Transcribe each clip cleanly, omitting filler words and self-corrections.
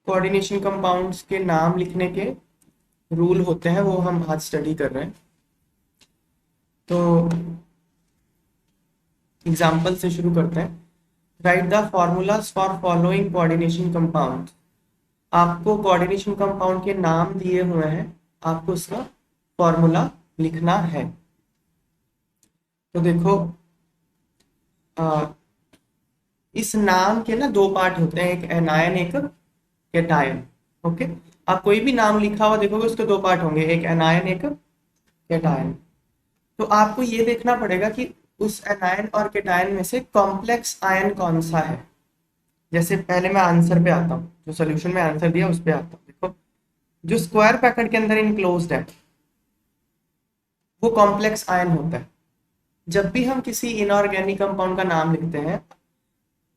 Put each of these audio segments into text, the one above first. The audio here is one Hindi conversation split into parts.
कोऑर्डिनेशन कंपाउंड्स के नाम लिखने के रूल होते हैं, वो हम आज स्टडी कर रहे हैं। तो एग्जाम्पल से शुरू करते हैं। Right the formulas for following coordination compound. आपको कोऑर्डिनेशन कंपाउंड के नाम दिए हुए हैं, आपको उसका फॉर्मूला लिखना है। तो देखो, इस नाम के ना दो पार्ट होते हैं, एक एनायन एक कैटायन। ओके, आप कोई भी नाम लिखा हुआ देखोगे उसके दो पार्ट होंगे, एक एनायन एक कैटायन। तो आपको ये देखना पड़ेगा कि उस एनायन और कैटायन में से कॉम्प्लेक्स आयन कौन सा है। जैसे पहले मैं आंसर पे आता हूँ, जो सोल्यूशन में आंसर दिया उस पे आता हूँ। देखो, जो स्क्वायर पैकेट के अंदर इनक्लोज्ड है वो कॉम्प्लेक्स आयन होता है। जब भी हम किसी इनऑर्गेनिक कंपाउंड का नाम लिखते हैं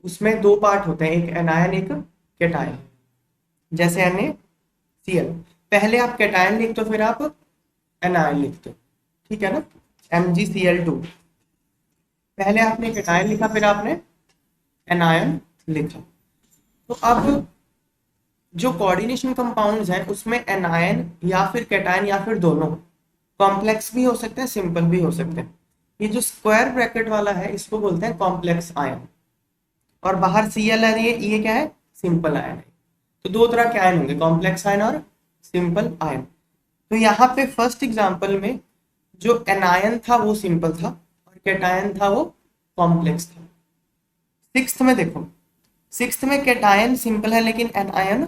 उसमें दो पार्ट होते हैं, एक एनायन एक कैटायन। जैसे NaCl, पहले आप कैटायन लिखते हो फिर आप एनायन लिखते हो, ठीक है ना। MgCl2, पहले आपने कैटायन लिखा फिर आपने एनायन लिखा। तो अब जो कोऑर्डिनेशन कंपाउंड्स हैं उसमें एनायन या फिर कैटायन या फिर दोनों कॉम्प्लेक्स भी हो सकते हैं, सिंपल भी हो सकते हैं। ये जो स्क्वायर ब्रैकेट वाला है इसको बोलते हैं कॉम्प्लेक्स आयन, और बाहर Cl है, ये क्या है, सिंपल आयन है। तो दो तरह के आयन होंगे, कॉम्प्लेक्स आयन और सिंपल आयन। तो यहाँ पे फर्स्ट एग्जांपल में जो एनायन था वो सिंपल था और कैटायन था वो कॉम्प्लेक्स था। सिक्स्थ में देखो, सिक्स्थ में कैटायन सिंपल है लेकिन एनायन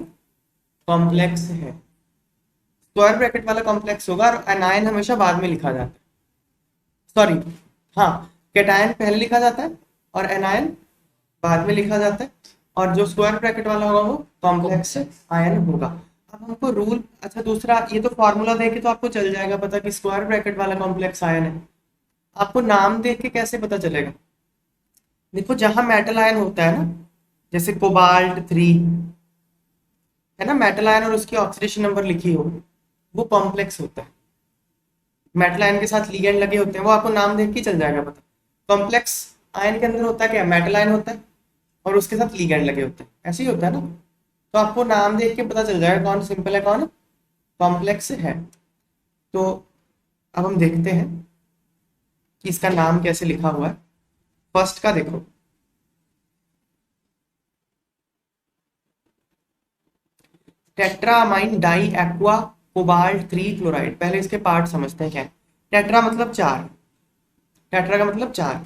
कॉम्प्लेक्स है। स्क्वायर ब्रैकेट वाला कॉम्प्लेक्स होगा और एनायन हमेशा बाद में लिखा जाता है। सॉरी, हाँ, कैटायन पहले लिखा जाता है और एनायन बाद में लिखा जाता है, और जो स्क्वायर ब्रैकेट वाला होगा वो कॉम्प्लेक्स आयन होगा। अब हमको रूल, अच्छा दूसरा, ये तो फॉर्मूला देख के तो आपको चल जाएगा पता कि स्क्वायर ब्रैकेट वाला कॉम्प्लेक्स आयन है। आपको नाम देख के कैसे पता चलेगा? देखो, जहां मेटल आयन होता है ना, जैसे कोबाल्ट 3 है ना, मेटल आयन और उसकी ऑक्सीडेशन नंबर लिखी हो, वो कॉम्प्लेक्स होता है। मेटल आयन के साथ लिगेंड लगे होते हैं, वो आपको नाम देख के चल जाएगा पता। कॉम्प्लेक्स आयन के अंदर होता है क्या, मेटल आयन होता है और उसके साथ लिगेंड लगे होते हैं, ऐसे ही होता है ना। तो आपको नाम देख के पता चल जाएगा कौन सिंपल है कौन कॉम्प्लेक्स है। तो अब हम देखते हैं कि इसका नाम कैसे लिखा हुआ है। फर्स्ट का देखो, टेट्रामाइन डाई एक्वा कोबाल्ट 3 क्लोराइड। पहले इसके पार्ट समझते हैं क्या है। टेट्रा मतलब चार, टेट्रा का मतलब चार,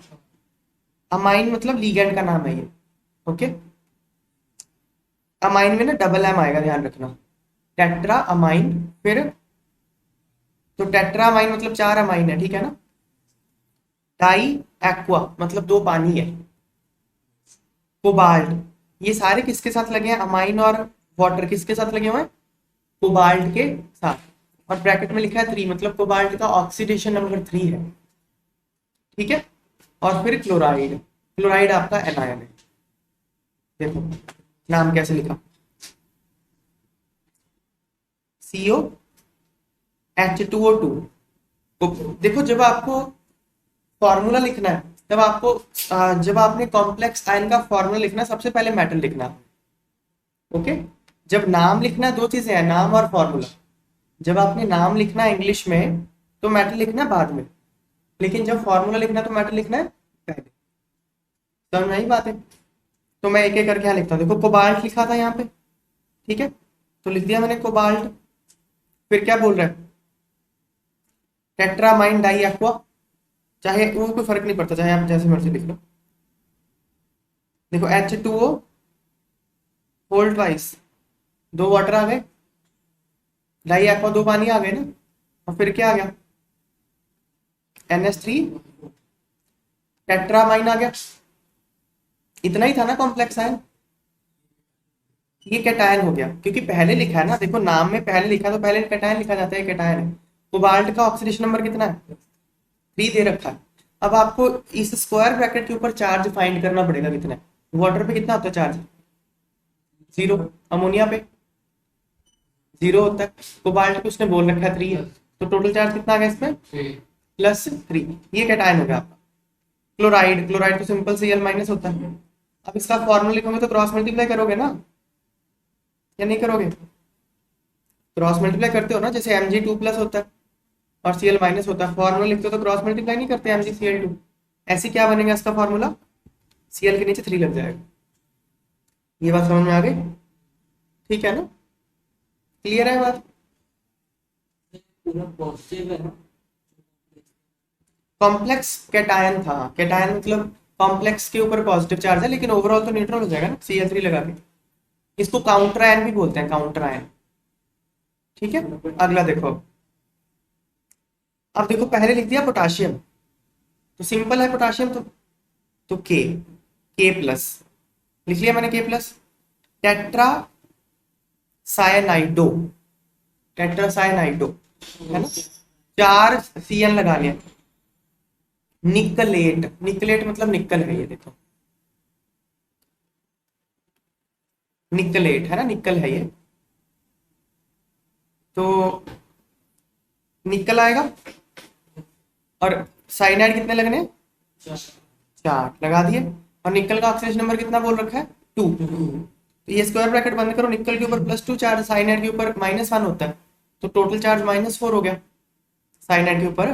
अमाइन मतलब लीगेंड का नाम है ये। ओके, अमाइन में ना डबल एम आएगा, ध्यान रखना। टेट्रा अमाइन, फिर तो टेट्रा अमाइन मतलब चार अमाइन है, ठीक है ना। डाई एक्वा मतलब दो पानी है। कोबाल्ट, ये सारे किसके साथ लगे हैं, अमाइन और वाटर किसके साथ लगे हुए हैं, कोबाल्ट के साथ। और ब्रैकेट में लिखा है 3 मतलब कोबाल्ट का ऑक्सीडेशन नंबर 3 है, ठीक है। और फिर क्लोराइड, क्लोराइड आपका एनायन है। देखो नाम कैसे लिखा, COH2O2। तो देखो, जब आपको फॉर्मूला लिखना है तब आपको जब आपने कॉम्प्लेक्स आयन का फॉर्मूला लिखना है सबसे पहले मेटल लिखना। ओके, जब नाम लिखना, दो चीजें हैं, नाम और फॉर्मूला। जब आपने नाम लिखना है इंग्लिश में तो मेटल लिखना है बाद में, लेकिन जब फॉर्मूला लिखना है तो मेटल लिखना है पहले। समझ में आई बात है? तो मैं एक एक करके यहाँ लिखता हूँ। देखो, कोबाल्ट लिखा था यहाँ पे, ठीक है, तो लिख दिया मैंने कोबाल्ट। फिर क्या बोल रहा है, टेट्रामाइन डाई एक्वा, चाहे वो कोई फर्क नहीं पड़ता, चाहे आप जैसे मर्जी लिख लो। देखो H2O होल्ड ट्वाइस, दो वाटर आ गए, डाई एक्वा दो पानी आ गए ना, और फिर क्या आ गया, NH3 टेट्रामाइन आ गया। इतना ही था ना कॉम्प्लेक्स आयन। ये कैटायन हो गया क्योंकि पहले लिखा है ना, देखो नाम में पहले लिखा तो पहले कैटायन लिखा जाता है, कैटायन है। कोबाल्ट का ऑक्सीडेशन नंबर कितना है, 3 दे रखा है। अब आपको इस स्क्वायर ब्रैकेट के ऊपर चार्ज फाइंड करना पड़ेगा, कितना है। वाटर पे कितना होता है चार्ज, 0। अमोनिया पे 0 होता है। कोबाल्ट पे उसने बोल रखा है 3 है, तो टोटल चार्ज कितना आ गया इसमें, +3। ये कैटायन हो गया आपका। क्लोराइड, क्लोराइड तो सिंपल Cl- होता है। अब इसका फॉर्मूला लिखोगे तो क्रॉस मल्टीप्लाई करोगे ना, या नहीं करोगे? क्रॉस मल्टीप्लाई करते हो ना, जैसे Mg2+ होता है और Cl माइनस होता है, फॉर्मूला लिखते हो तो क्रॉस मल्टीप्लाई नहीं करते MgCl2। ऐसे क्या बनेगा इसका फॉर्मूला? Cl के नीचे 3 लग जाएगा। ये बात समझ में आ गई? ठीक है ना? क्लियर है बात? पूरा पॉजिटिव है ना? कॉम्प्लेक्स कैटायन था, कैटायन मतलब कॉम्प्लेक्स के ऊपर पॉजिटिव चार्ज है, लेकिन ओवरऑल तो न्यूट्रल हो जाएगा ना Cl3 लगा के। इसको काउंटर आयन भी बोलते हैं, काउंटर आयन। ठीक है, अगला देखो। अब देखो पहले लिख दिया पोटाशियम, तो सिंपल है पोटाशियम, तो के प्लस लिख लिया मैंने, के प्लस। टेट्रा साइनाइडो, टेट्रा साइनाइडो है ना, 4 Cl लगा लिया। निकलेट, निकलेट मतलब निकल है, ये देखो निकलेट है ना, निकल है ये। तो निकल आएगा, और साइनाइड कितने लगने? 4 लगा दिए। और निकल का ऑक्सीजन नंबर कितना बोल रखा है? 2। तो ये स्क्वायर ब्रैकेट बंद करो, निकल के ऊपर +2 चार्ज, साइनाइड के ऊपर -1 होता है, तो टोटल चार्ज -4 हो गया साइनाइड के ऊपर।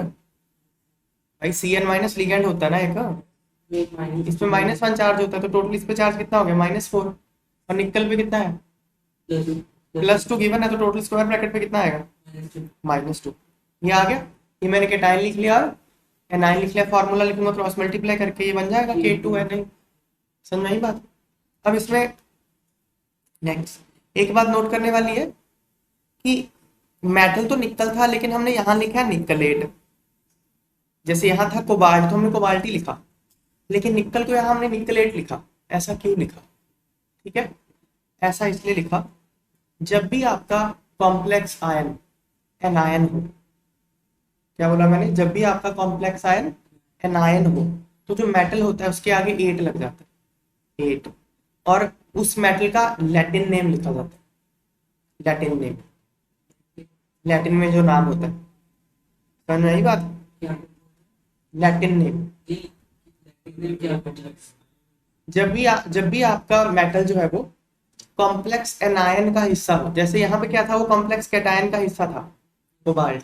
भाई Cn- लिगेंड होता है ना एक, इसमें -1 चार्ज होता है, तो टोटल इस पे चार्ज कितना हो गया? -4। और निकल पे कितना है? +2 गिवन है, तो टोटल स्क्वायर ब्रैकेट पे कितना आएगा? -2। ये आ गया। ये मैंने केटाइन लिख लिया और एनाइन लिख लिया, फॉर्मूला लिखूंगा क्रॉस मल्टीप्लाई करके, ये बन जाएगा K2 है नहीं। समझ में आई बात? अब इसमें नेक्स्ट एक बात नोट करने वाली है कि मेटल तो निकल था, लेकिन हमने यहाँ लिखा है निकलेट। जैसे यहाँ था कोबाल्ट, तो हमने कोबाल्टी लिखा, लेकिन निकल को यहाँ हमने निकलेट लिखा। ऐसा क्यों लिखा? ठीक है, ऐसा इसलिए लिखा, जब भी आपका कॉम्प्लेक्स आयन एनायन हो, क्या बोला मैंने? जब भी आपका कॉम्प्लेक्स आयन एनायन हो, तो जो मेटल होता है उसके आगे 8 लग जाता है, 8। और उस मेटल का लैटिन नेम लिखा जाता है, लैटिन नेम, लैटिन में जो नाम होता है। समझ में आई बात? क्या? Latin name. क्या मतलब? जब भी आपका मेटल जो है वो कॉम्प्लेक्स एनायन का हिस्सा हो, जैसे यहाँ पे क्या था, वो कॉम्प्लेक्स कैटायन का हिस्सा था, कोबाल्ट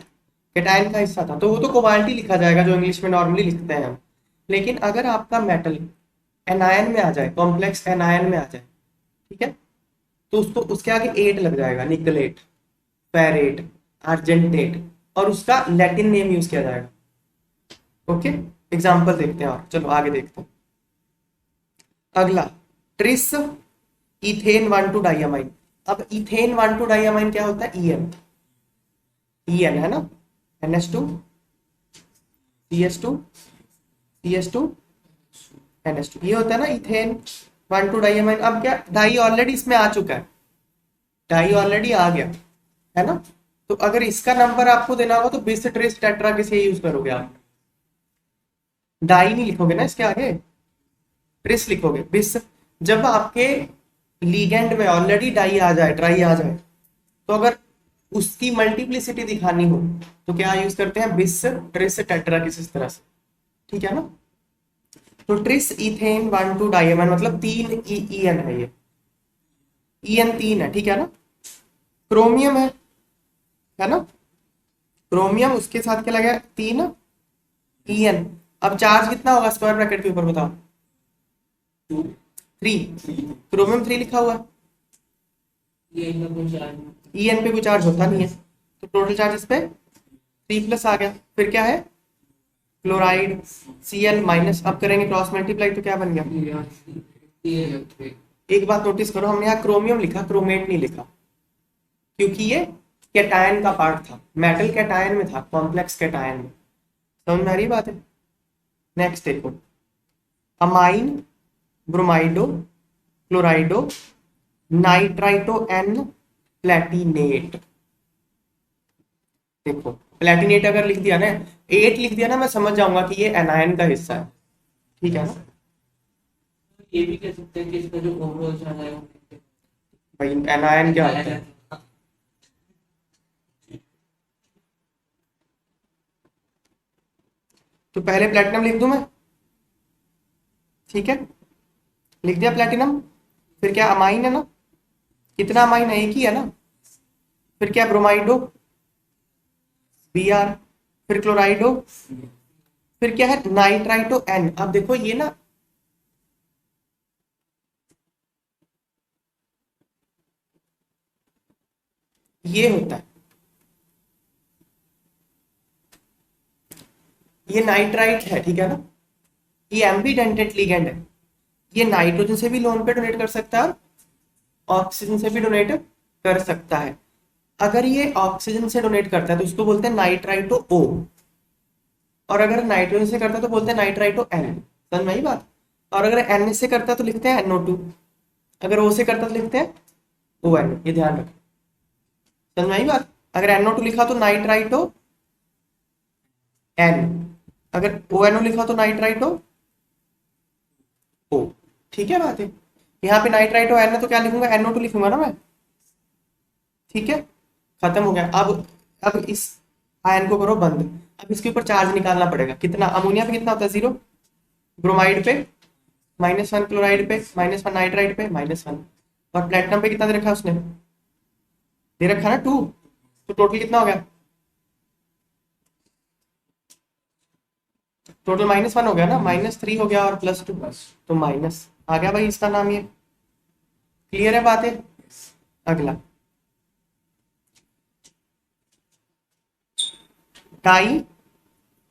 कैटायन का हिस्सा था, तो वो तो कोबाल्ट ही लिखा जाएगा, जो इंग्लिश में नॉर्मली लिखते हैं हम। लेकिन अगर आपका मेटल एनायन में आ जाए, कॉम्प्लेक्स एनायन में आ जाए, ठीक है, तो उसको उसके आगे 8 लग जाएगा, निकलेट, फेरेट, आर्जेंटेट, और उसका लैटिन नेम यूज किया जाएगा। ओके, एग्जाम्पल देखते हैं, और चलो आगे देखते हैं। अगला, ट्रिस इथेन 1,2 डाइयामाइन। अब इथेन 1,2 डाइयामाइन क्या होता है? ईएन, ईएन है ना, NH2 CH2 CH2 NH2, ये होता है ना इथेन 1,2 डाइयामाइन। अब क्या, डाई ऑलरेडी इसमें आ चुका है, डाई ऑलरेडी आ गया है ना, तो अगर इसका नंबर आपको देना होगा तो बिस ट्रिस टेट्रा किसे यूज करोगे आप? डाई नहीं लिखोगे ना इसके आगे, ट्रिस लिखोगे, बिस। जब आपके लीगेंड में ऑलरेडी डाई आ जाए, ट्राई आ जाए, तो अगर उसकी मल्टीप्लिसिटी दिखानी हो तो क्या यूज करते हैं? बिस ट्रिस टेट्रा, किसी तरह से। ठीक है ना? तो ट्रिस इथेन 1,2 डाइयामाइन मतलब 3 ईएन है, ये ईएन 3 है, ठीक है ना। क्रोमियम है ना, क्रोमियम, उसके साथ क्या लगा? 3 ईएन। अब चार्ज कितना होगा स्क्वायर ब्रैकेट के ऊपर बताओ? 3। क्रोमियम 3 लिखा हुआ है, ये इनका कुछ चार्ज ईएन पे कोई चार्ज होता नहीं है, तो टोटल चार्ज इस पे 3+ आ गया। फिर क्या है? Chloride Cl-। अब करेंगे क्रॉस मल्टीप्लाई, तो क्या बन गया? एक बात नोटिस करो, हमने यहाँ क्रोमियम लिखा, क्रोमेट नहीं लिखा, क्योंकि ये कैटायन का पार्ट था, मेटल कैटायन में था, कॉम्प्लेक्स कैटायन में। समझ में आ रही बात है? नेक्स्ट देखो, अमाइन, ब्रोमाइडो, क्लोराइडो, नाइट्राइटो एन प्लेटिनेट। देखो प्लेटिनेट अगर लिख दिया ना, 8 लिख दिया ना, मैं समझ जाऊंगा कि ये एनायन का हिस्सा है। ठीक है ना? ये भी कह सकते हैं कि इसका जो ओवरऑल चार्ज है भाई एनायन क्या होता है? तो पहले प्लेटिनम लिख दूं मैं, ठीक है, लिख दिया प्लेटिनम। फिर क्या, अमाइन है ना, कितना अमाइन है, एक ही है ना। फिर क्या, ब्रोमाइडो Br, फिर क्लोराइडो, फिर क्या है, नाइट्राइटो N। अब देखो ये ना, ये होता है, ये नाइट्राइट है, ठीक है ना। ये एम्बीडेंटेट लिगेंड है, ये नाइट्रोजन से भी लोन पे डोनेट कर सकता है और ऑक्सीजन से भी डोनेट कर सकता है। अगर ये ऑक्सीजन से डोनेट करता है तो इसको बोलते हैं नाइट्राइटो O, और अगर नाइट्रोजन से करता है तो बोलते हैं नाइट्राइटो N। समझ में आई बात। और अगर N से करता है तो लिखते हैं NO2, अगर O से करता है तो लिखते हैं ON। ये ध्यान रखें, समझ में आई बात। अगर NO2 लिखा तो नाइट्राइटो N, अगर ONO लिखा तो नाइट्राइटो O। ठीक है बात है। यहाँ पे नाइट्राइटो N है तो क्या लिखूंगा, NO2 लिखूंगा ना मैं। ठीक है, खत्म हो गया। अब इस आयन को करो बंद। अब इसके ऊपर चार्ज निकालना पड़ेगा। कितना, अमोनिया पे कितना होता है, 0, ब्रोमाइड पे -1, क्लोराइड पे -1, नाइट्राइड पे -1, और प्लेटिनम पे कितना दे रखा है उसने, दे रखा ना 2। तो टोटल कितना हो गया, टोटल -1 हो गया ना, -3 हो गया और +2, तो माइनस आ गया भाई इसका नाम ये। क्लियर है बात है। अगला डाई,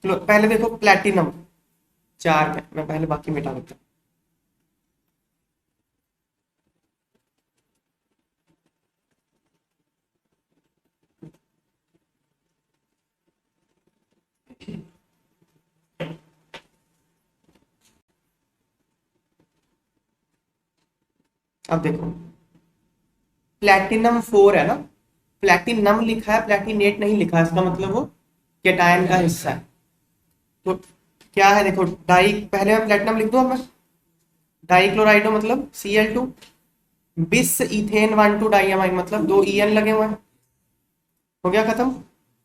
पहले देखो प्लेटिनम 4 है, मैं पहले बाकी मिटा देता हूँ। अब देखो प्लेटिनम 4 है ना, प्लेटिनम लिखा है, प्लेटिनेट नहीं लिखा है, इसका मतलब वो केटायन का हिस्सा है। तो क्या है देखो, डाई, पहले मैं प्लेटिनम लिख दूं, अब मैं डाई क्लोराइडो मतलब Cl2, बिस इथेन 1 2 डाइअमाइन मतलब 2 En लगे हुए हैं। हो गया खत्म,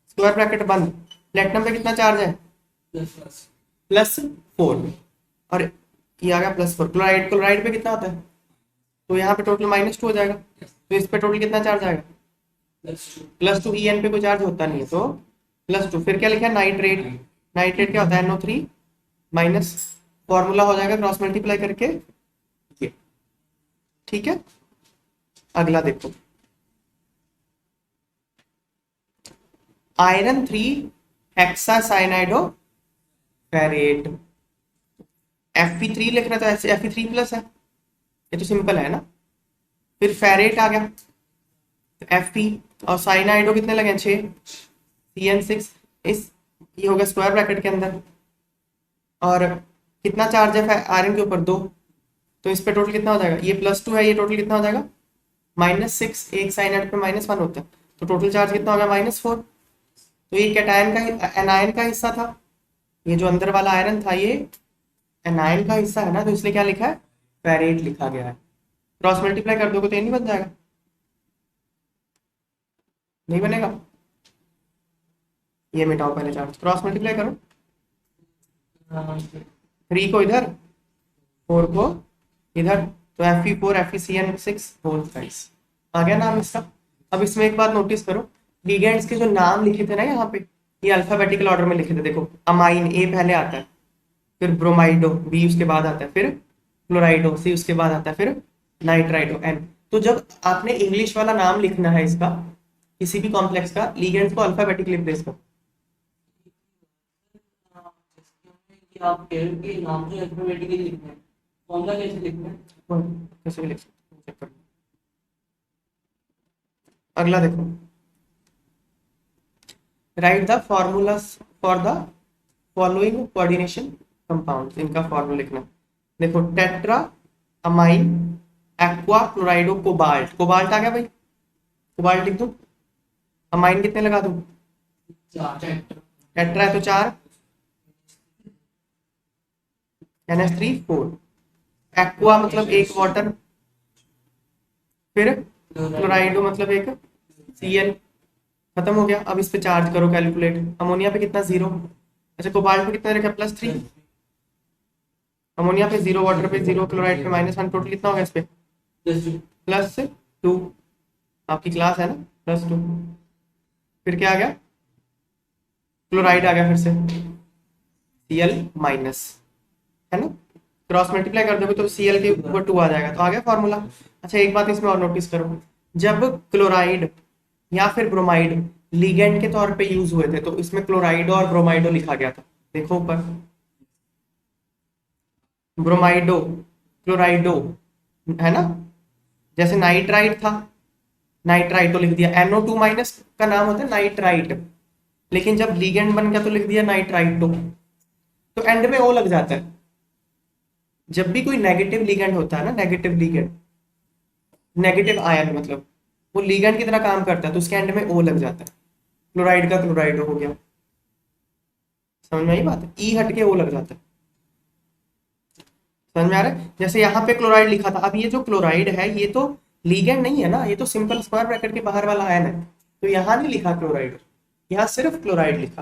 स्क्वायर ब्रैकेट बंद। प्लेटिनम पे कितना चार्ज है, +4, और ये आ गया +4। क्लोराइड, क्लोराइड पे कितना होता है, तो यहाँ पे टोटल -2 हो जाएगा, तो इस पे टोटल कितना चार्ज आएगा, +2। En पे कोई चार्ज होता नहीं है तो +2। फिर क्या लिखा है, नाइट्रेट, नाइट्रेट क्या होता है, NO3 माइनस, फॉर्मूला हो जाएगा क्रॉस मल्टीप्लाई करके ये। ठीक है, अगला देखो आयरन 3 हेक्सा साइनाइडो फेरेट, Fe3 लिख रहा था, ऐसे Fe3+ है, ये तो सिंपल है ना। फिर फेरेट आ गया, तो Fe और साइनाइडो कितने लगे, 6, CN6, इस ये हो गया स्क्वायर ब्रैकेट के अंदर। और कितना चार्ज है आयरन के ऊपर, 2, तो इस पे टोटल कितना हो जाएगा, ये +2 है, ये टोटल कितना हो जाएगा -6, एक साइनाइड पे -1 होता है, तो टोटल चार्ज कितना हो गया -4। तो ये कैटायन का, एनायन का हिस्सा था, ये जो अंदर वाला आयरन था ये एनायन का हिस्सा है ना, तो इसलिए क्या लिखा है, फेरेट लिखा गया है। क्रॉस मल्टीप्लाई कर दोगे तो ये नहीं बन जाएगा, नहीं बनेगा। ये मिटाओ पहले चार्ज, क्रॉस मल्टीप्लाई करो, 3 को इधर, 4 को इधर, तो Fe4 FeCN6 होल थ्राइस आ गया नाम इसका। अब इसमें एक बात नोटिस करो, लिगेंड्स के जो नाम लिखे थे ना यहाँ पे, ये अल्फाबेटिकल ऑर्डर में लिखे थे। देखो अमाइन A पहले आता है, फिर ब्रोमाइडो B उसके बाद आता है, फिर क्लोराइडो C उसके बाद आता है, फिर नाइट्राइडो N। तो जब आपने इंग्लिश वाला नाम लिखना है इसका, किसी भी कॉम्प्लेक्स का, लिगेंड्स को अल्फाबेटिकली प्लेस करो। आप कह रहे हो कि नाम तो अल्फाबेटिकली लिखना है, फॉर्मूला कैसे लिखना है, कैसे भी लिख सकते हो, चेक करो। अगला देखो, right the formulas for the following coordination compounds, इनका फॉर्मूला लिखना। देखो tetra amine aqua क्लोराइडो cobalt, cobalt आ गया भाई, कोबाल्ट लिख दूं, अमाइन कितने लगा दूं, टेट्रा है तो 4, NH3 4, एक्वा मतलब एक वाटर, फिर क्लोराइडो मतलब एक Cl, खत्म हो गया। अब इस पे चार्ज करो कैलकुलेट, अमोनिया पे कितना 0, अच्छा कोबाल्ट पे कितना रखा +3, अमोनिया पे 0, वाटर पे 0, क्लोराइड पे -1, टोटल कितना होगा इस पे +2। आपकी क्लास है ना, +2। फिर क्या आ गया, क्लोराइड आ गया फिर से, Cl-, है ना। क्रॉस मल्टीप्लाई कर दोगे तो Cl के ऊपर 2 आ जाएगा, तो आ गया फॉर्मूला। अच्छा एक बात इसमें और नोटिस करो, जब क्लोराइड या फिर ब्रोमाइड लिगेंड के तौर पे यूज हुए थे तो इसमें क्लोराइडो और ब्रोमाइडो लिखा गया था, देखो ऊपर, ब्रोमाइडो, क्लोराइडो, है ना। जैसे नाइट्राइट था, नाइट्राइटो लिख दिया, NO2- का नाम होता है नाइट्राइट, लेकिन जब लिगेंड बन गया तो लिख दिया नाइट्राइटो, तो एंड में ओ लग जाता है। जब भी कोई नेगेटिव लिगेंड होता है ना, नेगेटिव लिगेंड, नेगेटिव आयन मतलब, वो लिगेंड की तरह काम करता है, तो उसके एंड में ओ लग जाता है। क्लोराइड का क्लोराइडो हो गया, समझ में आई बात है, ई हट के ओ लग जाता है, समझ में आ रहा है। जैसे यहाँ पे क्लोराइड लिखा था, अब ये जो क्लोराइड है ये तो लीगेंड नहीं है ना, ये तो सिंपल स्क्वायर ब्रैकेट के बाहर वाला आयन है, तो यहाँ नहीं लिखा क्लोराइड, यहाँ सिर्फ क्लोराइड लिखा।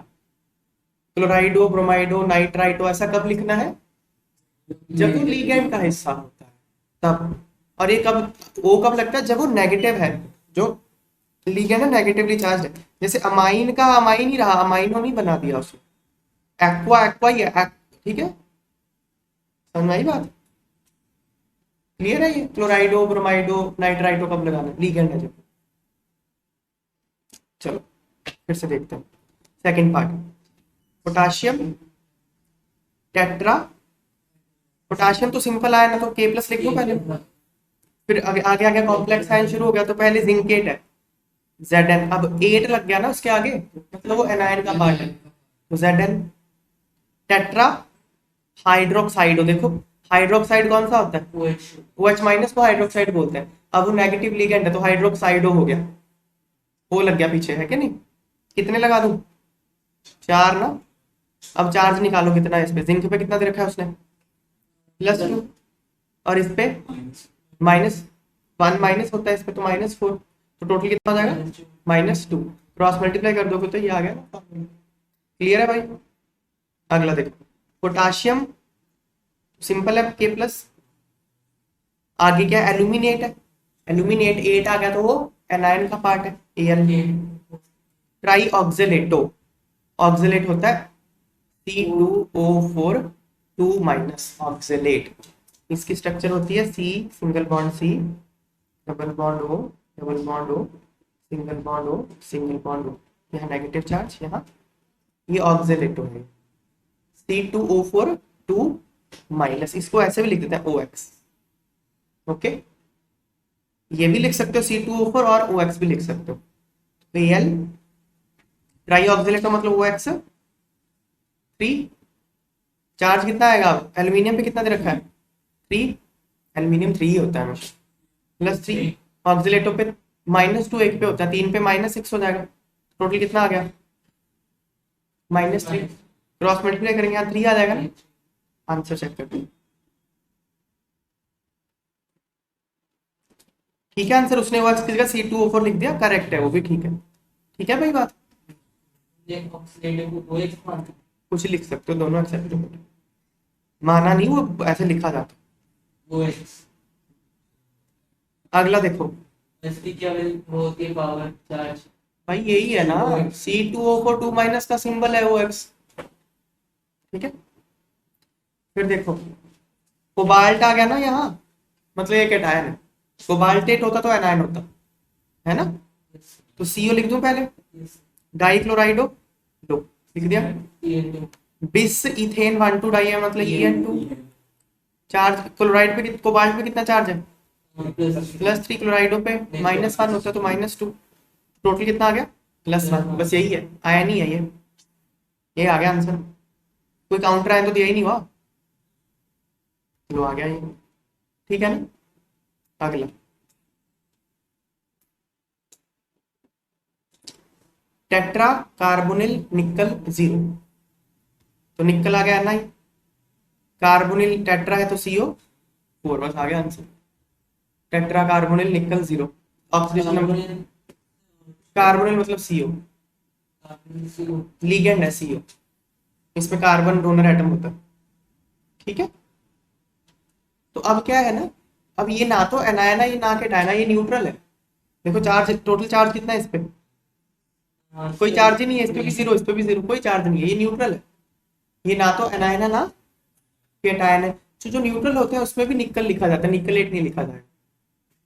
क्लोराइडो, ब्रोमाइडो, नाइट्राइटो ऐसा कब लिखना है, जब वो लीगेंड का हिस्सा होता है तब। और ये कब, ओ कब लगता है, जब वो नेगेटिव है, जो लीगेंड है नेगेटिवली चार्ज है। जैसे अमाइन का अमाइन ही रहा, अमाइनो नहीं बना दिया उसको, एक्वा एक्वा ही है, ठीक है, समझ में आई बात, क्लियर है। ये क्लोराइडो, ब्रोमाइडो, नाइट्राइटो कब लगाना है, लीगेंड है जब। चलो फिर से देखते हैं second part, potassium tetra, potassium तो सिंपल आया ना, तो K+ लिख दो पहले, फिर आगे आगे आगे कॉम्प्लेक्स आयन शुरू हो गया, तो पहले जिंकेट है Zn, अब 8 लग गया ना उसके आगे, मतलब वो एनायन का पार्ट है, तो Zn। टेट्रा हाइड्रोक्साइड, देखो हाइड्रोक्साइड कौन सा होता है, OH- को हाइड्रोक्साइड बोलते हैं, अब वो नेगेटिव लिगेंड है तो हाइड्रोक्साइडो हो गया, वो लग गया पीछे, है कि नहीं। कितने लगा दूं, 4 ना। अब चार्ज निकालो कितना है इस पे, जिंक पे कितना दे रखा है उसने, +2, और इस पे -1 माइनस होता है इस पे, तो -4, तो टोटल कितना हो जाएगा, -2। क्रॉस मल्टीप्लाई कर दोगे तो ये आ गया ना, क्लियर है भाई। अगला देखो, पोटाशियम सिंपल है K+, आगे क्या एल्यूमिनेट है, एल्यूमिनेट 8 आ गया तो वो एनायन का पार्ट है, Al। ट्राई ऑक्जेलेटो, ऑक्जेलेट होता है C2O4 2- ऑक्जेलेट, इसकी स्ट्रक्चर होती है C single bond C double bond O double bond O single bond O single bond O, यहाँ नेगेटिव चार्ज, यहाँ ये ऑक्जेलेटो है C2O4 2-, इसको ऐसे भी लिख देते हैं OX, ओके। ये भी लिख सकते हो C2O4 और OX भी लिख सकते हो, Al ट्राई ऑक्जेलेटो मतलब OX 3, चार्ज कितना आएगा, एल्यूमिनियम पे कितना दे रखा है 3, एल्यूमिनियम 3 ही होता है हमेशा, +3, ऑक्सीलेटो पे -2 एक पे होता है, 3 पे -6 हो जाएगा, टोटल कितना आ गया -3, क्रॉस मल्टीप्लाई करेंगे यहाँ 3 आ जाएगा ना, आंसर चेक करते हैं। ठीक है आंसर, उसने वर्क किसका C2O4 लिख दिया, करेक्ट है वो भी, ठीक है, ठीक है भाई बात, कुछ लिख सकते हो, दोनों एक्सेप्टेबल, माना नहीं वो ऐसे लिखा जाता। अगला देखो, भाई यही है ना, C2O4 2- का सिंबल है OX, ठीक है। फिर देखो कोबाल्ट आ गया ना यहाँ, मतलब ये कैटायन है, कोबाल्टेट होता तो एनायन होता, है ना, तो CO लिख दूं पहले, डाई क्लोराइडो दो लिख दिया, बिस इथेन 1,2 डाई है मतलब EN2, चार्ज क्लोराइड पे कोबाल्ट पे कितना चार्ज है +3, क्लोराइडो पे -1 होता है तो -2, टोटल कितना आ गया +1, बस यही है, आया नहीं है ये आ गया आंसर, कोई काउंटर आया तो दिया ही नहीं हुआ, चलो आ गया ये, ठीक है ना। अगला टेट्रा कार्बोनिल निकल 0, तो निकल आ गया ना, कार्बोनिल टेट्रा है तो CO4, बस आ गया आंसर, टेट्रा कार्बोनिल निकल 0, ऑक्सीडेशन नंबर, कार्बोनिल मतलब CO, लीगेंड है CO, इसमें कार्बन डोनर एटम होता है, ठीक है। तो अब क्या है ना, अब ये ना तो एनायन है, ये ना कैटायन है, ये न्यूट्रल है, देखो चार्ज, टोटल चार्ज कितना है इस पे, कोई चार्ज ही नहीं है, इस पे भी जीरो, इस पे भी जीरो, कोई चार्ज नहीं है, ये न्यूट्रल है। ये ना तो एनायन है ना केटायन है। तो जो न्यूट्रल होते हैं उसमें भी निकल लिखा जाता है, निकलेट नहीं लिखा जाएगा।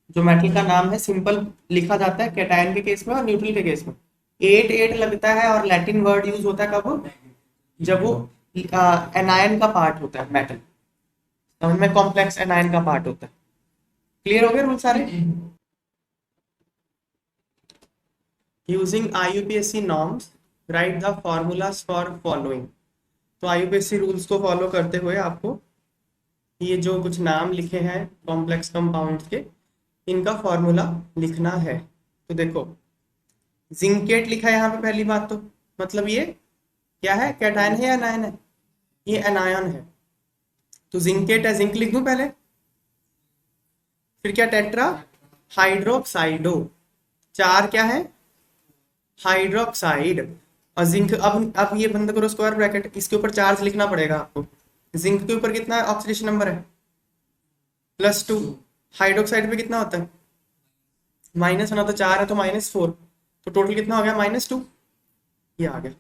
जो मेटल का नाम है सिंपल लिखा जाता है केटायन के केस में और न्यूट्रल के केस में। एट एट लगता है और लैटिन वर्ड यूज होता है कब, जब वो एनायन का पार्ट होता है मेटल, समझ में, कॉम्प्लेक्स एनायन का पार्ट होता है। क्लियर हो गए रूल सारे? Using IUPAC norms right the formulas for following. तो IUPAC रूल्स को फॉलो करते हुए आपको ये जो कुछ नाम लिखे हैं कॉम्प्लेक्स कंपाउंड्स के, इनका फॉर्मूला लिखना है। तो देखो जिंकेट लिखा है यहाँ पे, पहली बात तो मतलब ये क्या है, कैटायन है या एनायन है, ये एनायन है। तो जिंकेट है, जिंक लिख दूं पहले, फिर क्या टेट्रा हाइड्रोक्साइडो, चार क्या है हाइड्रोक्साइड, और जिंक, अब ये बंद करो स्क्वायर ब्रैकेट, इसके ऊपर चार्ज लिखना पड़ेगा आपको। जिंक के ऊपर कितना ऑक्सीडेशन नंबर है, +2, हाइड्रोक्साइड पे कितना होता है -1, तो 4 है तो -4, तो टोटल कितना हो गया -2, ये आ गया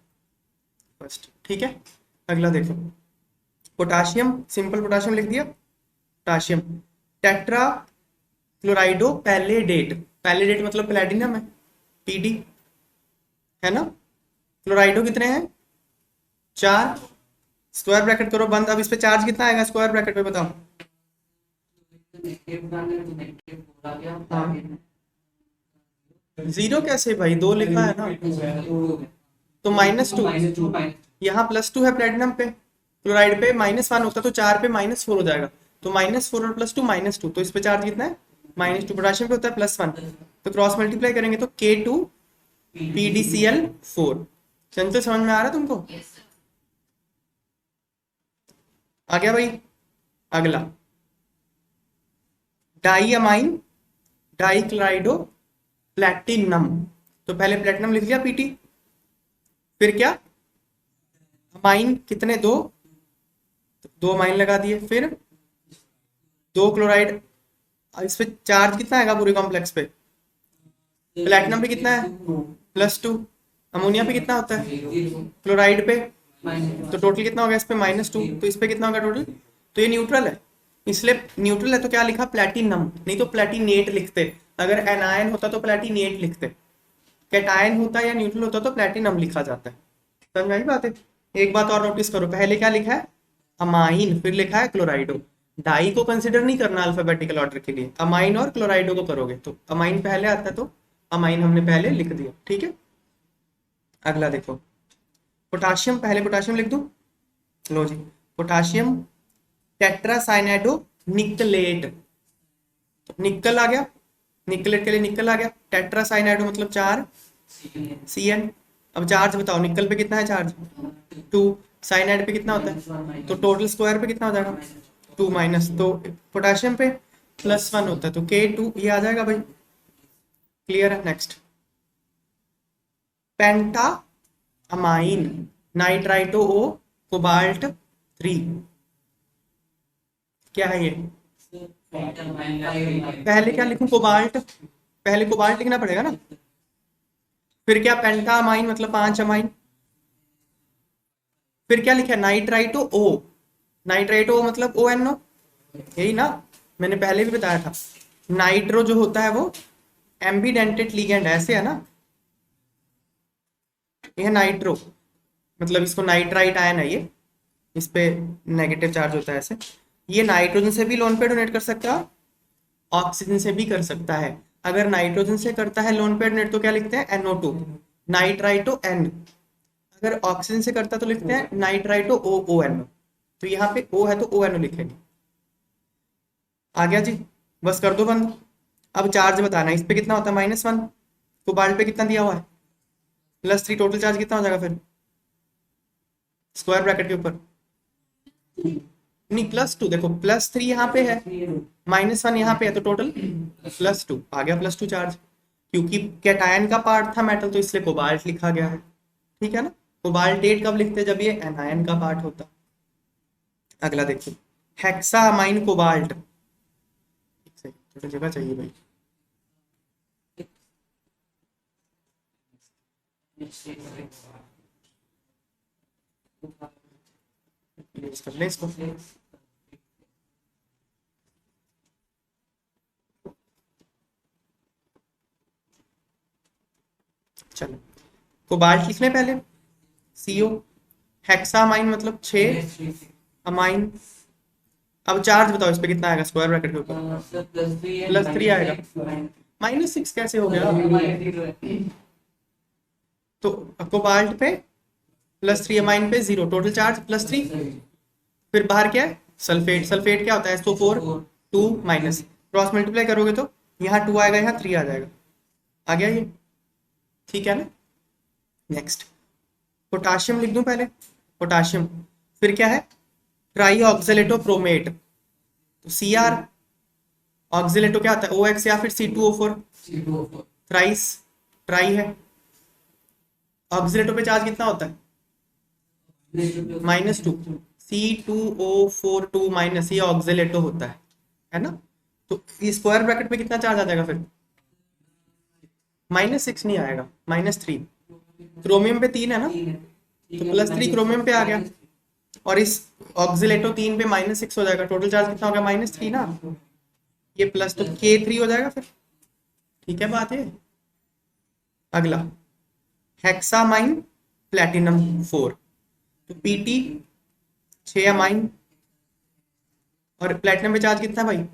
फर्स्ट। ठीक है, अगला देखो पोटाशियम, सिंपल पोटाशियम लिख दिया, पोटाशियम टेट्रा क्लोराइडो पैलेडेट, पैलेडेट मतलब प्लेटिनम है, PD है ना। क्लोराइडो कितने हैं 4, स्क्वायर ब्रैकेट करो बंद, अब इस पे चार्ज कितना आएगा स्क्वायर ब्रैकेट पे बताओ। हाँ जीरो कैसे भाई, 2 लिखा है ना, तो -2, यहाँ +2 है प्लेटिनम पे, क्लोराइड पे -1 होता तो 4 पे -4 हो जाएगा, तो -4 और +2 -2, तो इस पे चार्ज कितना है -2, पोटाशियम पे होता है +1, तो क्रॉस मल्टीप्लाई करेंगे तो K2 PdCl4। चंचल समझ में आ रहा है तुमको? आ गया भाई। अगला डाईअमाइन डाईक्लोराइडो प्लैटिनम, तो पहले प्लेटिनम लिख लिया PT, फिर क्या अमाइन कितने, 2, तो 2 अमाइन लगा दिए, फिर 2 क्लोराइड, इस पे चार्ज कितना आएगा पूरे कॉम्प्लेक्स पे, प्लेटिनम पे कितना है +2, अमोनिया पे कितना होता है क्लोराइड पे, तो टोटल कितना होगा इस पे -2, तो इस पे कितना होगा टोटल, तो ये न्यूट्रल है, इसलिए न्यूट्रल है तो क्या लिखा प्लैटिनम, नहीं तो प्लैटिनेट लिखते, अगर एनायन होता तो प्लैटिनेट लिखते, कैटायन होता या न्यूट्रल होता तो प्लैटिनम लिखा जाता है। समझ में आई बात है? एक बात और नोटिस करो, पहले क्या लिखा है अमाइन, फिर लिखा है क्लोराइडो, डाई को कंसिडर नहीं करना अल्फाबेटिकल ऑर्डर के लिए, अमाइन और क्लोराइडो को करोगे, तो अमाइन पहले आता है तो अमाइन हमने पहले लिख दिया। ठीक है, अगला देखो पोटाशियम, पहले पोटाशियम लिख दूं, लो जी पोटाशियम टेट्रासाइनाइडो निकलेट, तो निकल आ गया, निकलेट के लिए निकल आ गया, टेट्रासाइनाइडो मतलब 4 CN। अब चार्ज बताओ, निकल पे कितना है चार्ज 2, साइनाइड पे कितना होता है, तो टोटल स्क्वायर पे कितना हो जाएगा 2 माइनस, तो पोटाशियम पे +1 होता है तो K2 ये आ जाएगा भाई। क्लियर है? नेक्स्ट पेंटा अमाइन नाइट्राइटो ओ कोबाल्ट 3, क्या है ये, पहले क्या लिखूं कोबाल्ट, पहले कोबाल्ट लिखना पड़ेगा ना, फिर क्या पेंटा अमाइन मतलब 5 अमाइन, फिर क्या लिखा है नाइट्राइटो ओ, नाइट्राइटो ओ मतलब ONO, यही ना, मैंने पहले भी बताया था, नाइट्रो जो होता है वो एम्बीडेंटेड लिगेंड ऐसे है ना, ये नाइट्रो मतलब इसको नाइट्राइट आयन है ये, इस पे नेगेटिव चार्ज होता है ऐसे, ये नाइट्रोजन से भी लोन पे डोनेट कर सकता है, ऑक्सीजन से भी कर सकता है। अगर नाइट्रोजन से करता है लोन पे डोनेट तो क्या लिखते हैं NO2 नाइट्राइटो N, अगर ऑक्सीजन से करता तो लिखते हैं नाइट्राइटो ONO, तो यहाँ पे O है तो ONO लिखेंगे। आ गया जी, बस कर दो बंद। अब चार्ज बताना, इस पे कितना होता है -1, कोबाल्ट पे कितना दिया हुआ है +3, टोटल चार्ज कितना हो जाएगा फिर स्क्वायर ब्रैकेट के ऊपर, नहीं +2, देखो +3 यहाँ पे है -1 यहाँ पे है, तो टोटल +2 आ गया, +2 चार्ज, क्योंकि कैटायन का पार्ट था मेटल तो इसलिए कोबाल्ट लिखा गया है। ठीक है ना, कोबाल्ट 8 कब लिखते जब ये एनायन का पार्ट होता। अगला देखो हेक्सामाइन कोबाल्ट, थोड़ी जगह चाहिए भाई, यूज कर लें इसको। चलो कोबाल्ट लिख लें पहले, CO। हेक्सामाइन मतलब 6 अमाइन। अब चार्ज बताओ इस पे कितना आएगा स्क्वायर ब्रैकेट के ऊपर? +3 आएगा। -6 कैसे हो गया? तो कोबाल्ट पे +3, अमाइन पे 0, टोटल चार्ज +3। फिर बाहर क्या है? सल्फेट। सल्फेट क्या होता है? SO4 2 माइनस, क्रॉस मल्टीप्लाई करोगे तो यहाँ 2 आएगा, यहाँ 3 आ जाएगा। आ गया ये? ठीक है ना। नेक्स्ट पोटाशियम लिख दूं पहले, पोटाशियम। फिर क्या है? Try oxalato Pro-Matte. तो Cr, ऑक्जेलेटो क्या होता है? OX या फिर C2O4। थ्राइस ट्राई है। ऑक्जेलेटो पे चार्ज कितना होता है? -2। C2O4 2 माइनस, ये ऑक्जेलेटो होता है ना। तो इस स्क्वायर ब्रैकेट में कितना चार्ज आ जाएगा फिर? -6 नहीं आएगा, -3। क्रोमियम पे 3 है ना, तो +3 क्रोमियम पे आ गया। और इस ऑक्जिलेटो 3 पे -6 हो जाएगा, टोटल चार्ज कितना हो गया? -3 ना। ये प्लस तो K3 हो जाएगा फिर। ठीक है बात है। अगला हेक्सामाइन प्लेटिनम 4। तो PT 6 अमाइन, और प्लेटिनम पे चार्ज कितना भाई?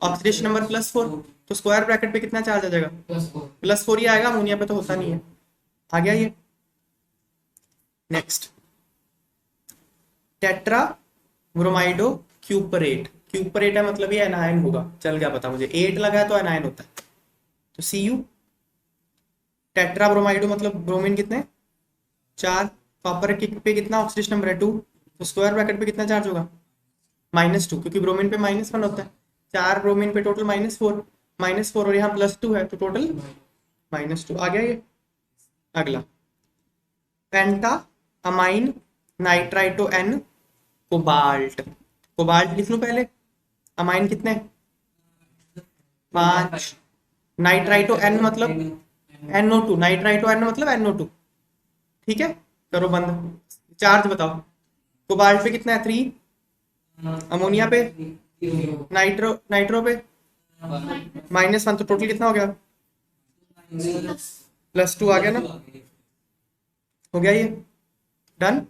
Oxidation number +4। तो स्क्वायर ब्रैकेट पे कितना चार्ज आ जाएगा? +4 ही आएगा, अमोनिया पे तो होता नहीं है। आ गया ये। Next tetra ब्रोमाइडो क्यूपरेट। क्यूपरेट है मतलब ये एनायन होगा, चल गया पता मुझे, 8 लगा है तो एनायन होता है। तो Cu। टेट्रा ब्रोमाइडो मतलब ब्रोमीन कितने? 4। कॉपर पे कितना ऑक्सीडेशन नंबर है? 2। तो स्क्वायर ब्रैकेट पे कितना चार्ज होगा? -2, क्योंकि ब्रोमीन पे -1 होता है। 4 ब्रोमीन पे टोटल -4 और यहाँ +2 है, तो टोटल -2 आ गया ये। अगला penta amine nitrito N cobalt. Cobalt लिख लूं पहले। अमाइन कितने? 5। नाइट्राइटो N मतलब NO2। नाइट्राइटो N मतलब NO2। ठीक है, करो बंद। चार्ज बताओ। कोबाल्ट पे कितना है? 3। अमोनिया पे, नाइट्रो पे -1, तो टोटल कितना हो गया? +2 आ गया ना। हो गया ये, डन।